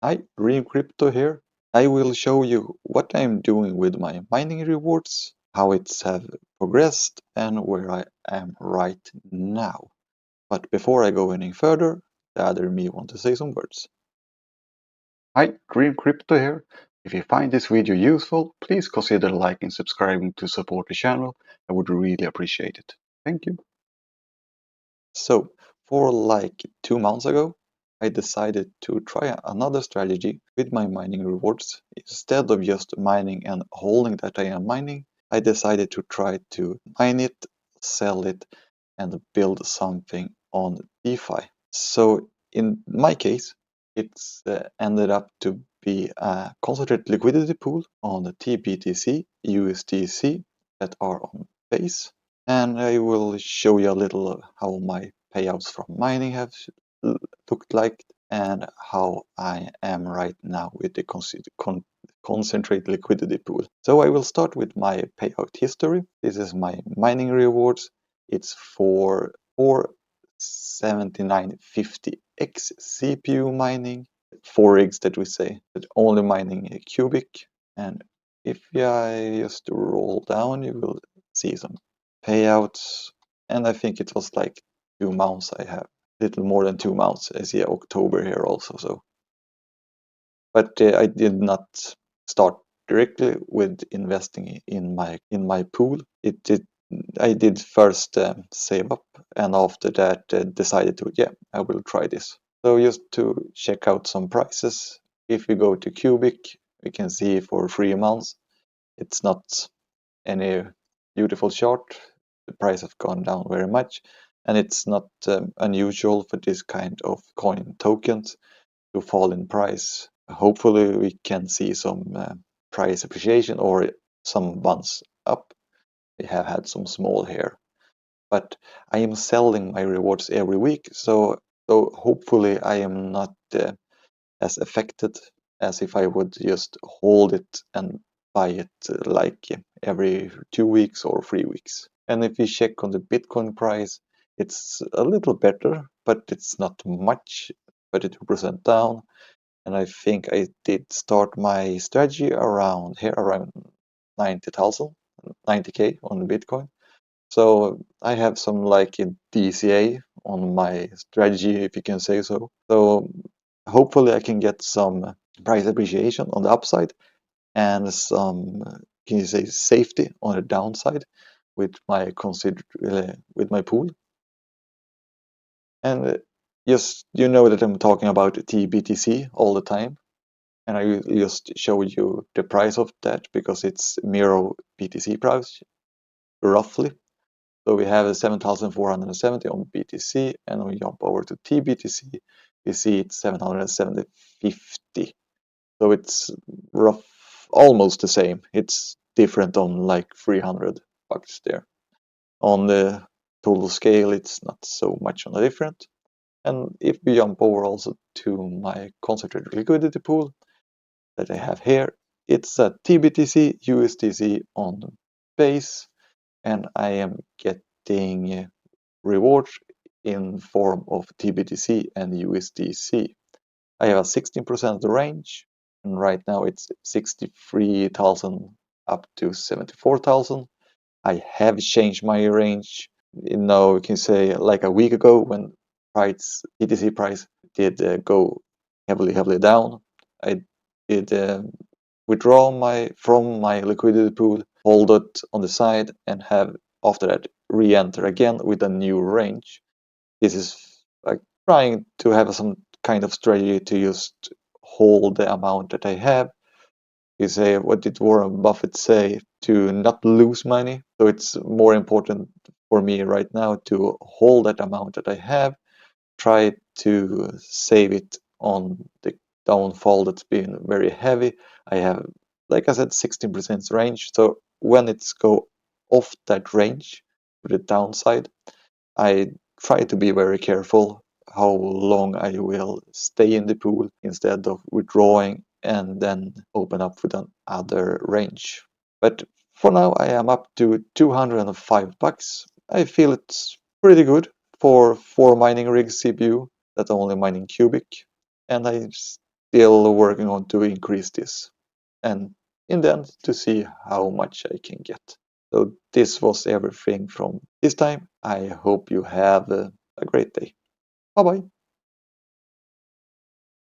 Hi, Dream Crypto here. I will show you what I'm doing with my mining rewards, how it's have progressed, and where I am right now. But before I go any further, the other me want to say some words. Hi, Dream Crypto here. If you find this video useful, please consider liking and subscribing to support the channel. I would really appreciate it. Thank you. So, for like 2 months ago, I decided to try another strategy with my mining rewards. Instead of just mining and holding that I am mining, I decided to try to mine it, sell it, and build something on DeFi. So, in my case, it's ended up to be a concentrated liquidity pool on the tbtc, USDC that are on base. And I will show you a little of how my payouts from mining have looked like and how I am right now with the concentrate liquidity pool. So I will start with my payout history. This is my mining rewards. It's for 47950X CPU mining, 4 rigs that we say, but only mining a Qubic. And if I just roll down, you will see some payouts, and I think it was like 2 months. I have little more than 2 months. I see October here also. So, but I did not start directly with investing in my pool. I did first save up, and after that decided to I will try this. So just to check out some prices, if we go to Qubic, we can see for 3 months it's not any beautiful chart. The price has gone down very much, and it's not unusual for this kind of coin tokens to fall in price. Hopefully, we can see some price appreciation or some bounce up. We have had some small here, but I am selling my rewards every week, so hopefully I am not as affected as if I would just hold it and buy it like every 2 weeks or 3 weeks. And if you check on the Bitcoin price, it's a little better, but it's not much, 32% down. And I think I did start my strategy around here, around 90,000, 90K on Bitcoin. So I have some like a DCA on my strategy, if you can say so. So hopefully I can get some price appreciation on the upside and some, can you say, safety on the downside with my with my pool. And just you know that I'm talking about tbtc all the time, and I will just show you the price of that because it's mirror BTC price roughly. So we have a 7,470 on BTC, and we jump over to tBTC. We see it's 750. So it's rough, almost the same. It's different on like 300 bucks there. On the total scale, it's not so much on the different. And if we jump over also to my concentrated liquidity pool that I have here, it's a tBTC USDC on base, and I am getting reward in form of tBTC and USDC. I have a 16% of the range, and right now it's 63,000 up to 74,000. I have changed my range. You can say like a week ago when BTC price did go heavily down. I did withdraw from my liquidity pool, hold it on the side, and have after that re-enter again with a new range. This is like trying to have some kind of strategy to just hold the amount that I have. You say, what did Warren Buffett say? To not lose money. So it's more important for me right now to hold that amount that I have, try to save it on the downfall that's been very heavy. I have, like I said, 16% range. So when it's go off that range to the downside, I try to be very careful how long I will stay in the pool instead of withdrawing and then open up with another range. But for now, I am up to 205 bucks. I feel it's pretty good for 4 mining rig CPU that's only mining Qubic, and I still working on to increase this, and in the end to see how much I can get. So this was everything from this time. I hope you have a great day. Bye bye.